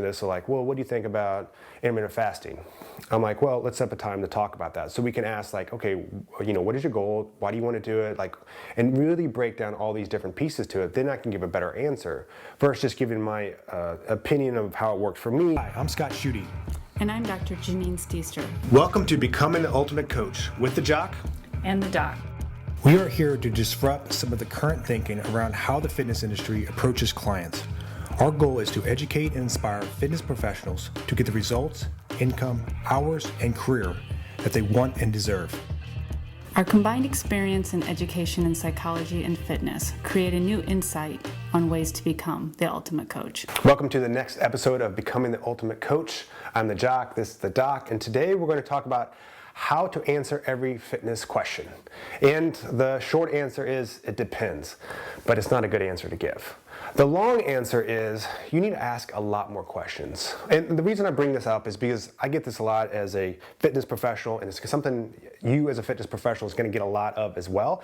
This are like, well, what do you think about intermittent fasting? I'm like, well, let's set up a time to talk about that. So we can ask like, okay, what is your goal? Why do you want to do it? Like, and really break down all these different pieces to it. Then I can give a better answer versus just giving my opinion of how it works for me. Hi, I'm Schutte. And I'm Dr. Janine Stichter. Welcome to Becoming the Ultimate Coach with the Jock And the Doc. We are here to disrupt some of the current thinking around how the fitness industry approaches clients. Our goal is to educate and inspire fitness professionals to get the results, income, hours, and career that they want and deserve. Our combined experience in education in psychology and fitness create a new insight on ways to become the ultimate coach. Welcome to the next episode of Becoming the Ultimate Coach. I'm the Jock, this is the Doc, and today we're going to talk about how to answer every fitness question. And the short answer is, it depends, but it's not a good answer to give. The long answer is, you need to ask a lot more questions. And the reason I bring this up is because I get this a lot as a fitness professional, and it's something you as a fitness professional is going to get a lot of as well.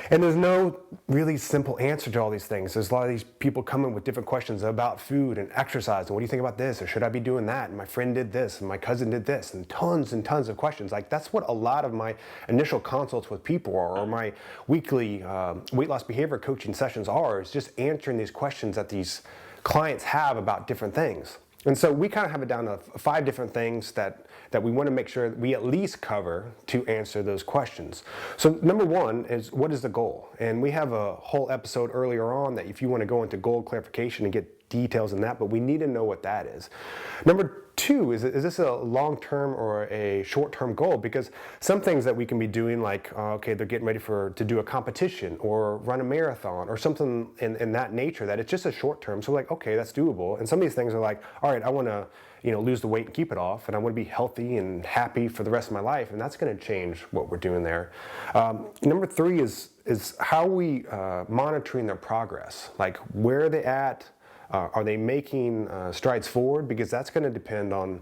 And there's no really simple answer to all these things. There's a lot of these people coming with different questions about food and exercise, and what do you think about this, or should I be doing that, and my friend did this, and my cousin did this, and tons of questions. Like, that's what a lot of my initial consults with people are, or my weekly weight loss behavior coaching sessions are, is just answering these questions that these clients have about different things. And so we kind of have it down to 5 different things that we want to make sure we at least cover to answer those questions. So number 1 is, what is the goal? And we have a whole episode earlier on that if you want to go into goal clarification and get details in that, but we need to know what that is. Number 2 is this a long-term or a short-term goal? Because some things that we can be doing, like okay, they're getting ready to do a competition or run a marathon or something in that nature, that it's just a short-term. So like, okay, that's doable. And some of these things are like, all right, I want to lose the weight and keep it off, and I want to be healthy and happy for the rest of my life, and that's going to change what we're doing there. Number 3 is how we monitoring their progress, like where are they at. Are they making strides forward? Because that's going to depend on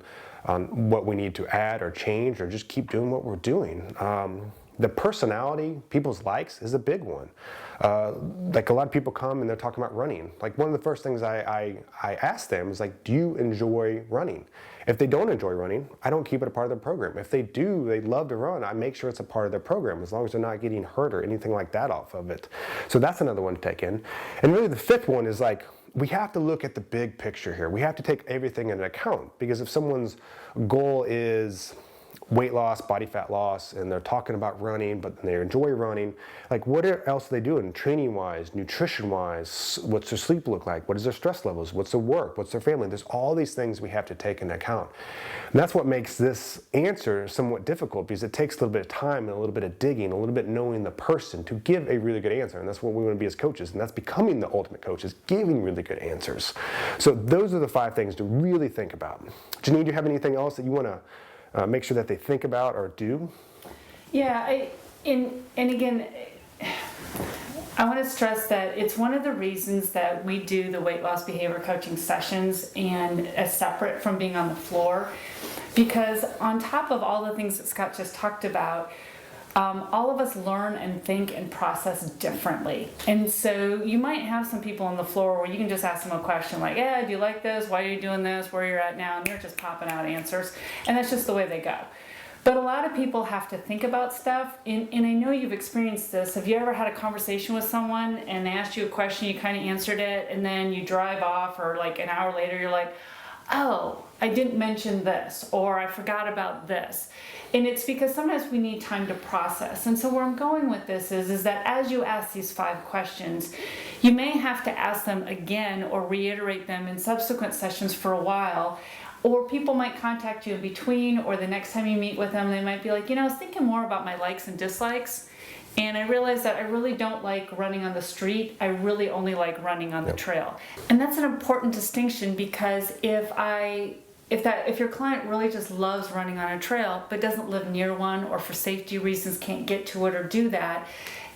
what we need to add or change, or just keep doing what we're doing. The personality, people's likes, is a big one. Like, a lot of people come and they're talking about running. Like, one of the first things I ask them is like, do you enjoy running? If they don't enjoy running, I don't keep it a part of their program. If they do, they love to run, I make sure it's a part of their program, as long as they're not getting hurt or anything like that off of it. So that's another one to take in. And really the 5th one is like, we have to look at the big picture here. We have to take everything into account, because if someone's goal is weight loss, body fat loss, and they're talking about running, but they enjoy running, like, what else are they doing training-wise, nutrition-wise? What's their sleep look like? What is their stress levels? What's their work? What's their family? There's all these things we have to take into account. And that's what makes this answer somewhat difficult, because it takes a little bit of time and a little bit of digging, a little bit knowing the person to give a really good answer. And that's what we want to be as coaches, and that's becoming the ultimate coach, is giving really good answers. So those are the 5 things to really think about. Janine, do you have anything else that you want to make sure that they think about or do? Yeah, and again, I want to stress that it's one of the reasons that we do the weight loss behavior coaching sessions and as separate from being on the floor, because on top of all the things that Scott just talked about, all of us learn and think and process differently. And so you might have some people on the floor where you can just ask them a question like, yeah, do you like this? Why are you doing this? Where you're at now? And they're just popping out answers. And that's just the way they go. But a lot of people have to think about stuff. And I know you've experienced this. Have you ever had a conversation with someone and they asked you a question, you kind of answered it, and then you drive off, or like an hour later you're like, oh, I didn't mention this, or I forgot about this. And it's because sometimes we need time to process. And so where I'm going with this is that as you ask these 5 questions, you may have to ask them again or reiterate them in subsequent sessions for a while. Or people might contact you in between, or the next time you meet with them, they might be like, I was thinking more about my likes and dislikes. And I realized that I really don't like running on the street. I really only like running on the trail. And that's an important distinction, because if your client really just loves running on a trail but doesn't live near one, or for safety reasons can't get to it or do that,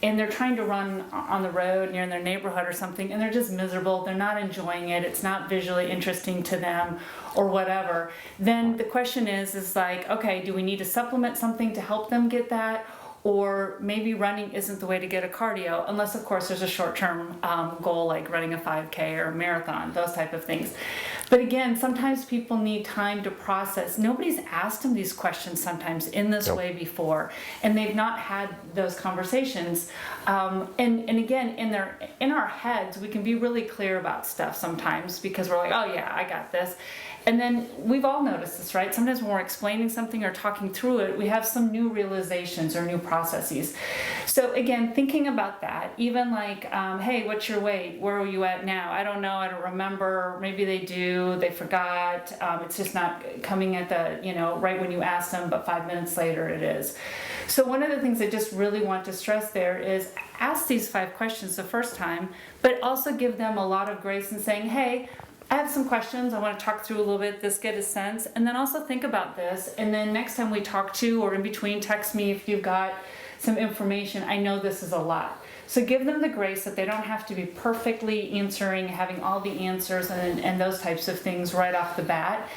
and they're trying to run on the road near their neighborhood or something, and they're just miserable, they're not enjoying it, it's not visually interesting to them or whatever, then the question is like, okay, do we need to supplement something to help them get that? Or maybe running isn't the way to get a cardio, unless of course there's a short-term goal like running a 5K or a marathon, those type of things. But again, sometimes people need time to process. Nobody's asked them these questions sometimes in this Nope. way before, and they've not had those conversations. And again, in our heads, we can be really clear about stuff sometimes because we're like, oh yeah, I got this. And then we've all noticed this, right? Sometimes when we're explaining something or talking through it, we have some new realizations or new processes. So again, thinking about that, even like, hey, what's your weight? Where are you at now? I don't know. I don't remember. Maybe they do. They forgot. It's just not coming at the, right when you ask them, but 5 minutes later it is. So one of the things I just really want to stress there is ask these 5 questions the first time, but also give them a lot of grace in saying, hey, I have some questions I want to talk through a little bit, just get a sense, and then also think about this, and then next time we talk to, or in between, text me if you've got some information. I know this is a lot. So give them the grace that they don't have to be perfectly answering, having all the answers and those types of things right off the bat.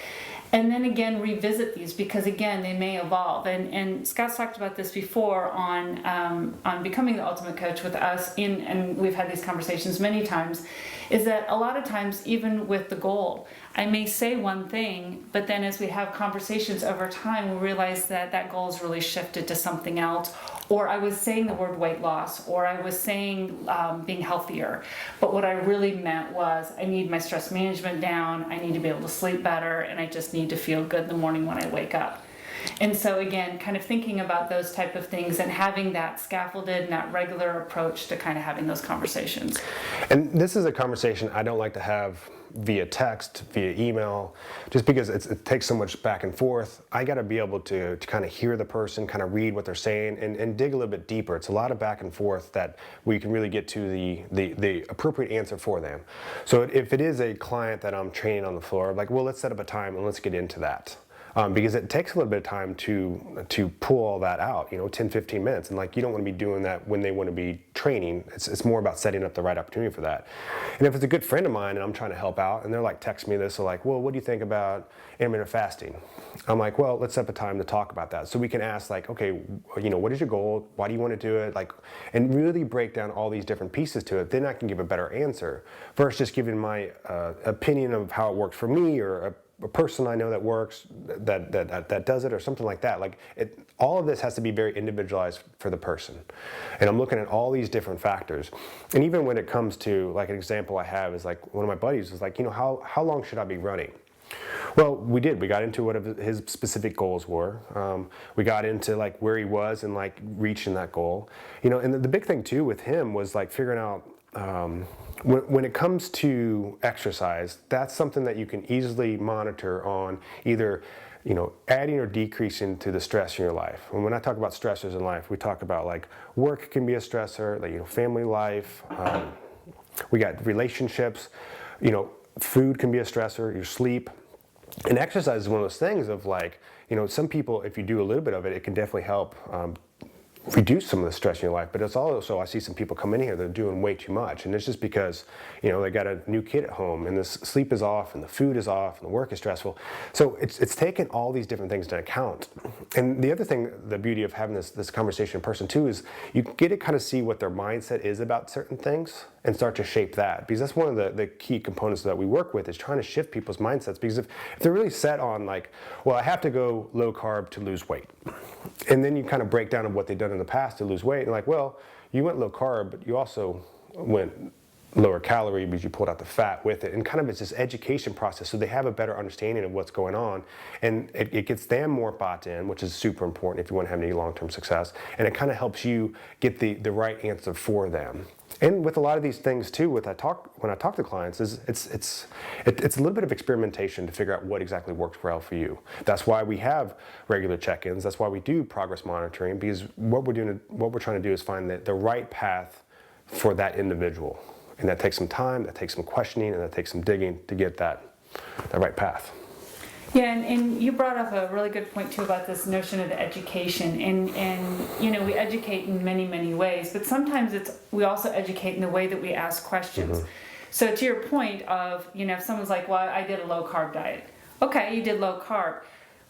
And then again, revisit these because again, they may evolve. And Scott's talked about this before on becoming the ultimate coach with us, and we've had these conversations many times, is that a lot of times, even with the goal, I may say one thing, but then as we have conversations over time, we realize that that goal has really shifted to something else. Or I was saying the word weight loss, or I was saying being healthier. But what I really meant was I need my stress management down, I need to be able to sleep better, and I just need to feel good in the morning when I wake up. And so again, kind of thinking about those type of things and having that scaffolded and that regular approach to kind of having those conversations. And this is a conversation I don't like to have via text, via email, just because it takes so much back and forth. I got to be able to kind of hear the person, kind of read what they're saying, and dig a little bit deeper. It's a lot of back and forth that we can really get to the appropriate answer for them. So if it is a client that I'm training on the floor, like, well, let's set up a time and let's get into that. Because it takes a little bit of time to pull all that out, 10, 15 minutes. And like, you don't want to be doing that when they want to be training. It's more about setting up the right opportunity for that. And if it's a good friend of mine and I'm trying to help out and they're like, text me this, or like, well, what do you think about intermittent fasting? I'm like, well, let's set up a time to talk about that. So we can ask like, okay, what is your goal? Why do you want to do it? Like, and really break down all these different pieces to it. Then I can give a better answer versus just giving my opinion of how it works for me, or a person I know that works, that does it, or something like that. Like all of this has to be very individualized for the person. And I'm looking at all these different factors. And even when it comes to, like, an example I have is like, one of my buddies was like, how long should I be running? Well, we got into what his specific goals were. We got into like where he was and like reaching that goal. And the big thing too with him was like figuring out, when it comes to exercise, that's something that you can easily monitor on either, adding or decreasing to the stress in your life. And when I talk about stressors in life, we talk about like work can be a stressor, like, family life, we got relationships, food can be a stressor, your sleep. And exercise is one of those things of like, some people, if you do a little bit of it, it can definitely help reduce some of the stress in your life. But it's also, I see some people come in here that are doing way too much, and it's just because they got a new kid at home and the sleep is off and the food is off and the work is stressful. So it's taken all these different things into account. And the other thing, the beauty of having this conversation in person too, is you get to kind of see what their mindset is about certain things and start to shape that, because that's one of the key components that we work with, is trying to shift people's mindsets. Because if they're really set on like, well, I have to go low carb to lose weight, and then you kind of break down what they've done in the past to lose weight, and like, well, you went low carb, but you also went lower calorie because you pulled out the fat with it. And kind of it's this education process, so they have a better understanding of what's going on, and it gets them more bought in, which is super important if you want to have any long-term success. And it kind of helps you get the right answer for them. And with a lot of these things too, when I talk to clients, it's a little bit of experimentation to figure out what exactly works well for you. That's why we have regular check-ins. That's why we do progress monitoring, because what we're trying to do is find the right path for that individual. And that takes some time, that takes some questioning, and that takes some digging to get that right path. Yeah, and you brought up a really good point too about this notion of the education, and we educate in many, many ways, but sometimes we also educate in the way that we ask questions. Mm-hmm. So to your point of, if someone's like, well, I did a low carb diet. Okay, you did low carb.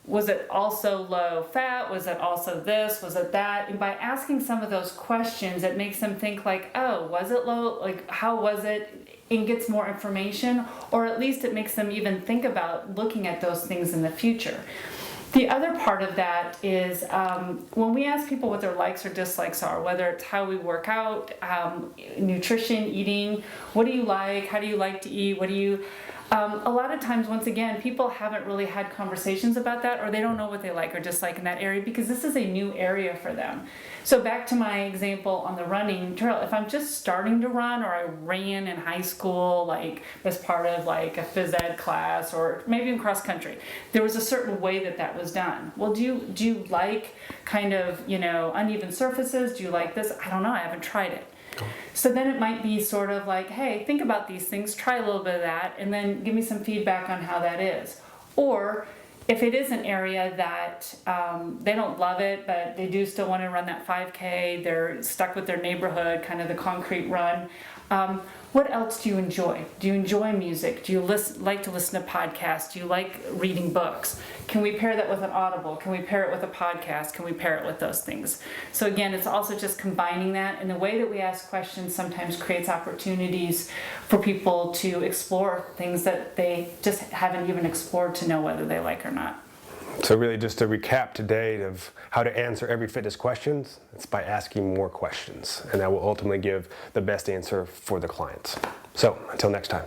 was it also low fat? Was it also this? Was it that? And by asking some of those questions, it makes them think like, oh, was it low? Like, how was it? And gets more information, or at least it makes them even think about looking at those things in the future. The other part of that is when we ask people what their likes or dislikes are, whether it's how we work out, nutrition, eating, what do you like, how do you like to eat, what do you, a lot of times, once again, people haven't really had conversations about that, or they don't know what they like or dislike in that area because this is a new area for them. So back to my example on the running trail, if I'm just starting to run, or I ran in high school, like as part of like a phys ed class, or maybe in cross country, there was a certain way that that was done. Well, do you like kind of, uneven surfaces? Do you like this? I don't know, I haven't tried it. So then it might be sort of like, hey, think about these things, try a little bit of that, and then give me some feedback on how that is. Or if it is an area that they don't love it, but they do still want to run that 5K, they're stuck with their neighborhood, kind of the concrete run, what else do you enjoy? Do you enjoy music? Do you like to listen to podcasts? Do you like reading books? Can we pair that with an Audible? Can we pair it with a podcast? Can we pair it with those things? So again, it's also just combining that, and the way that we ask questions sometimes creates opportunities for people to explore things that they just haven't even explored to know whether they like or not. So really, just to recap today of how to answer every fitness question, it's by asking more questions, and that will ultimately give the best answer for the clients. So until next time.